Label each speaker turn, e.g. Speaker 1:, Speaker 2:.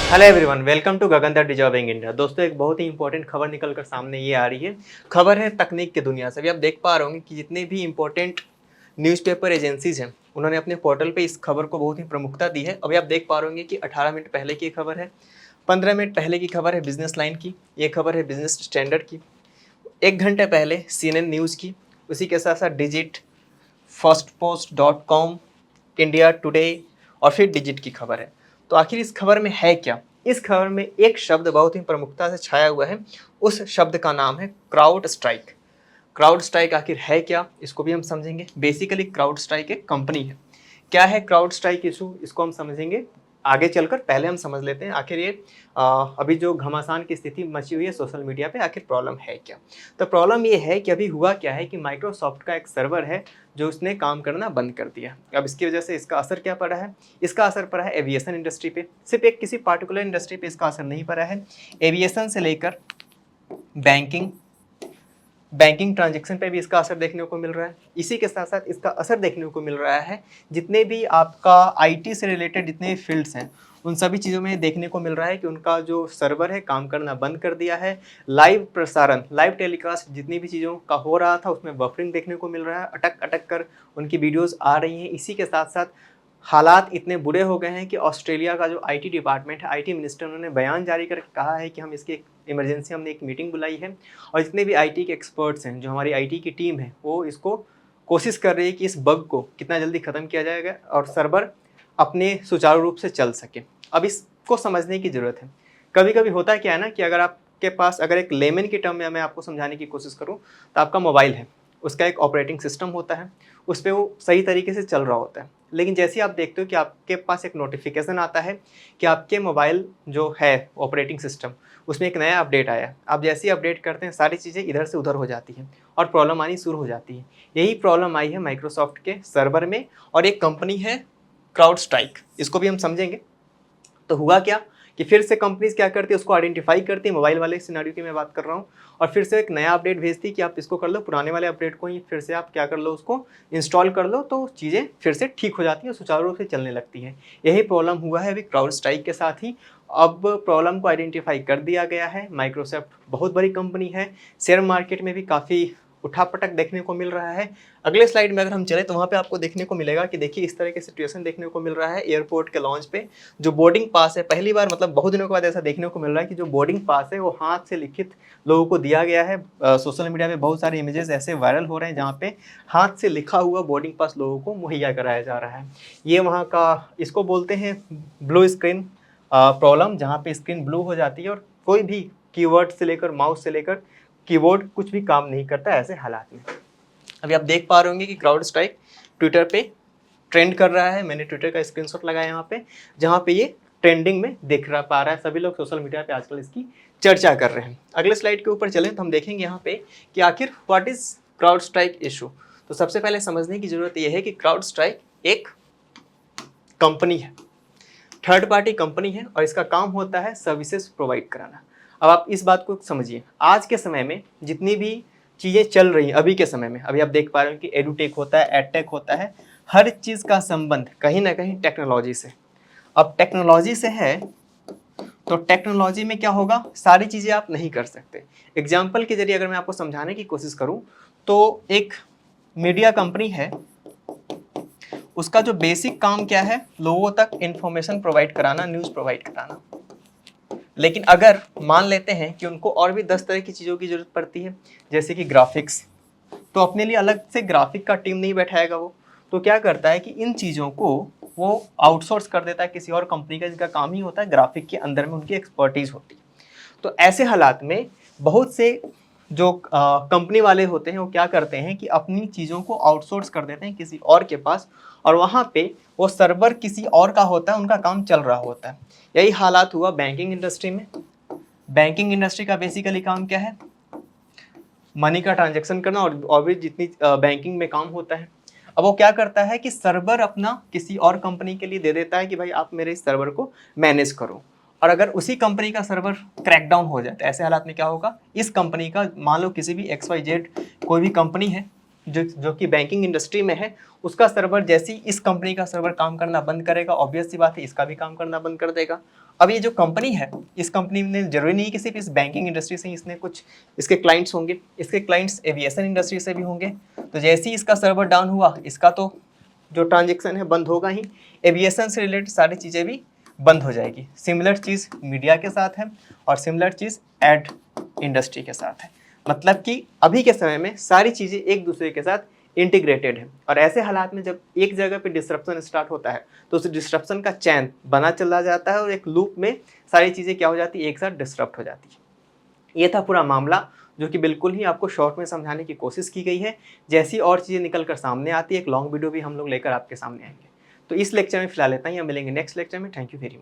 Speaker 1: Hello everyone, welcome to Gagan the deserving India. दोस्तों, एक बहुत ही इंपॉर्टेंट खबर निकल कर सामने ये आ रही है। खबर है तकनीक की दुनिया से। अभी आप देख पा रहे होंगे कि जितने भी इंपॉर्टेंट न्यूज़पेपर एजेंसीज हैं उन्होंने अपने पोर्टल पे इस खबर को बहुत ही प्रमुखता दी है। अभी आप देख पा रहे होंगे कि 18 मिनट पहले की खबर है, 15 मिनट पहले की खबर है बिजनेस लाइन की, ये खबर है बिजनेस स्टैंडर्ड की, 1 घंटे पहले CNN न्यूज़ की, उसी के साथ साथ डिजिट, फर्स्टपोस्ट.com, इंडिया टुडे और फिर डिजिट की खबर है। तो आखिर इस खबर में है क्या? इस खबर में एक शब्द बहुत ही प्रमुखता से छाया हुआ है। उस शब्द का नाम है क्राउड स्ट्राइक। क्राउड स्ट्राइक आखिर है क्या, इसको भी हम समझेंगे। बेसिकली क्राउड स्ट्राइक एक कंपनी है। क्या है क्राउड स्ट्राइक इशू, इसको हम समझेंगे आगे चलकर। पहले हम समझ लेते हैं आखिर ये अभी जो घमासान की स्थिति मची हुई है सोशल मीडिया पे, आखिर प्रॉब्लम है क्या। तो प्रॉब्लम ये है कि अभी हुआ क्या है कि माइक्रोसॉफ्ट का एक सर्वर है जो उसने काम करना बंद कर दिया। अब इसकी वजह से इसका असर क्या पड़ा है? इसका असर पड़ा है एविएशन इंडस्ट्री पे। सिर्फ एक किसी पार्टिकुलर इंडस्ट्री पे इसका असर नहीं पड़ा है, एविएशन से लेकर बैंकिंग ट्रांजैक्शन पे भी इसका असर देखने को मिल रहा है। इसी के साथ साथ इसका असर देखने को मिल रहा है जितने भी आपका आईटी से रिलेटेड जितने फील्ड्स हैं उन सभी चीज़ों में देखने को मिल रहा है कि उनका जो सर्वर है काम करना बंद कर दिया है। लाइव प्रसारण, लाइव टेलीकास्ट जितनी भी चीज़ों का हो रहा था उसमें बफरिंग देखने को मिल रहा है, अटक अटक कर उनकी वीडियोज़ आ रही हैं। इसी के साथ साथ हालात इतने बुरे हो गए हैं कि ऑस्ट्रेलिया का जो आईटी डिपार्टमेंट है, आईटी मिनिस्टर, उन्होंने बयान जारी करके कहा है कि हम इसकी इमरजेंसी, हमने एक मीटिंग बुलाई है और जितने भी आईटी के एक्सपर्ट्स हैं, जो हमारी आईटी की टीम है, वो इसको कोशिश कर रही है कि इस बग को कितना जल्दी ख़त्म किया जाएगा और सर्वर अपने सुचारू रूप से चल सके। अब इसको समझने की ज़रूरत है। कभी कभी होता क्या है ना कि अगर आपके पास, अगर एक लेमन की टर्म में मैं आपको समझाने की कोशिश करूँ तो आपका मोबाइल है, उसका एक ऑपरेटिंग सिस्टम होता है, उस पर वो सही तरीके से चल रहा होता है। लेकिन जैसे ही आप देखते हो कि आपके पास एक नोटिफिकेशन आता है कि आपके मोबाइल जो है ऑपरेटिंग सिस्टम, उसमें एक नया अपडेट आया, आप जैसे ही अपडेट करते हैं सारी चीज़ें इधर से उधर हो जाती हैं और प्रॉब्लम आनी शुरू हो जाती है। यही प्रॉब्लम आई है माइक्रोसॉफ्ट के सर्वर में और एक कंपनी है क्राउड स्ट्राइक, इसको भी हम समझेंगे। तो हुआ क्या कि फिर से कंपनीज क्या करती है, उसको आइडेंटिफाई करती है, मोबाइल वाले सिनेरियो की मैं बात कर रहा हूँ, और फिर से एक नया अपडेट भेजती है कि आप इसको कर लो, पुराने वाले अपडेट को ही फिर से आप क्या कर लो, उसको इंस्टॉल कर लो, तो चीज़ें फिर से ठीक हो जाती हैं, सुचारू रूप से चलने लगती हैं। यही प्रॉब्लम हुआ है अभी क्राउड स्ट्राइक के साथ ही। अब प्रॉब्लम को आइडेंटिफाई कर दिया गया है। माइक्रोसॉफ्ट बहुत बड़ी कंपनी है, शेयर मार्केट में भी काफ़ी उठापटक देखने को मिल रहा है। अगले स्लाइड में अगर हम चले तो वहाँ पे आपको देखने को मिलेगा कि देखिए इस तरह की सिचुएशन देखने को मिल रहा है एयरपोर्ट के लॉन्च पे। जो बोर्डिंग पास है, पहली बार मतलब बहुत दिनों के बाद ऐसा देखने को मिल रहा है कि जो बोर्डिंग पास है वो हाथ से लिखित लोगों को दिया गया है। सोशल मीडिया पे बहुत सारे इमेजेस ऐसे वायरल हो रहे हैं जहाँ पे हाथ से लिखा हुआ बोर्डिंग पास लोगों को मुहैया कराया जा रहा है। ये वहाँ का, इसको बोलते हैं ब्लू स्क्रीन प्रॉब्लम, जहाँ पे स्क्रीन ब्लू हो जाती है और कोई भी कीवर्ड से लेकर माउस से लेकर कीबोर्ड कुछ भी काम नहीं करता ऐसे हालात में। अभी आप देख पा रहे होंगे कि क्राउड स्ट्राइक ट्विटर पे ट्रेंड कर रहा है। मैंने ट्विटर का स्क्रीनशॉट लगाया यहाँ पे, जहाँ पे ये ट्रेंडिंग में दिख रहा पा रहा है। सभी लोग सोशल मीडिया पे आजकल इसकी चर्चा कर रहे हैं। अगले स्लाइड के ऊपर चलें तो हम देखेंगे यहाँ पे कि आखिर what is crowd strike issue. तो सबसे पहले समझने की जरूरत यह है कि क्राउड स्ट्राइक एक कंपनी है, थर्ड पार्टी कंपनी है और इसका काम होता है सर्विसेज प्रोवाइड कराना। अब आप इस बात को समझिए, आज के समय में जितनी भी चीज़ें चल रही हैं अभी के समय में, अभी आप देख पा रहे हो कि एडुटेक होता है, एडटेक होता है, हर चीज़ का संबंध कहीं ना कहीं टेक्नोलॉजी से। अब टेक्नोलॉजी से है तो टेक्नोलॉजी में क्या होगा, सारी चीज़ें आप नहीं कर सकते। एग्जाम्पल के जरिए अगर मैं आपको समझाने की कोशिश करूँ तो एक मीडिया कंपनी है, उसका जो बेसिक काम क्या है, लोगों तक इंफॉर्मेशन प्रोवाइड कराना, न्यूज़ प्रोवाइड कराना। लेकिन अगर मान लेते हैं कि उनको और भी 10 तरह की चीज़ों की जरूरत पड़ती है, जैसे कि ग्राफिक्स, तो अपने लिए अलग से ग्राफिक का टीम नहीं बैठाएगा वो, तो क्या करता है कि इन चीज़ों को वो आउटसोर्स कर देता है किसी और कंपनी का, जिसका काम ही होता है ग्राफिक के अंदर में उनकी एक्सपर्टीज़ होती है। तो ऐसे हालात में बहुत से जो कंपनी वाले होते हैं वो क्या करते हैं कि अपनी चीज़ों को आउटसोर्स कर देते हैं किसी और के पास, और वहाँ पे वो सर्वर किसी और का होता है, उनका काम चल रहा होता है। यही हालात हुआ बैंकिंग इंडस्ट्री में। बैंकिंग इंडस्ट्री का बेसिकली काम क्या है, मनी का ट्रांजैक्शन करना और भी जितनी बैंकिंग में काम होता है। अब वो क्या करता है कि सर्वर अपना किसी और कंपनी के लिए दे देता है कि भाई आप मेरे इस सर्वर को मैनेज करो, और अगर उसी कंपनी का सर्वर क्रैकडाउन हो जाता है, ऐसे हालात में क्या होगा, इस कंपनी का मान लो किसी भी XYZ कोई भी कंपनी है जो कि बैंकिंग इंडस्ट्री में है, उसका सर्वर जैसे ही इस कंपनी का सर्वर काम करना बंद करेगा, ऑब्वियस सी बात है इसका भी काम करना बंद कर देगा। अब ये जो कंपनी है, इस कंपनी ने जरूरी नहीं कि सिर्फ इस बैंकिंग इंडस्ट्री से ही इसने कुछ इसके क्लाइंट्स होंगे, इसके क्लाइंट्स एविएशन इंडस्ट्री से भी होंगे। तो जैसे ही इसका सर्वर डाउन हुआ, इसका तो जो ट्रांजेक्शन है बंद होगा ही, एविएशन से रिलेटेड सारी चीज़ें भी बंद हो जाएगी। सिमिलर चीज़ मीडिया के साथ है और सिमिलर चीज़ एड इंडस्ट्री के साथ है। मतलब कि अभी के समय में सारी चीज़ें एक दूसरे के साथ इंटीग्रेटेड है, और ऐसे हालात में जब एक जगह पे डिस्ट्रप्शन स्टार्ट होता है तो उस डिस्ट्रप्शन का चैन बना चला जाता है और एक लूप में सारी चीज़ें क्या हो जाती है, एक साथ डिस्टर्ब हो जाती है। ये था पूरा मामला, जो कि बिल्कुल ही आपको शॉर्ट में समझाने की कोशिश की गई है। जैसी और चीज़ें निकल कर सामने आती है, एक लॉन्ग वीडियो भी हम लोग लेकर आपके सामने आएंगे। तो इस लेक्चर में फिलहाल इतना ही, हम मिलेंगे नेक्स्ट लेक्चर में। Thank you very much.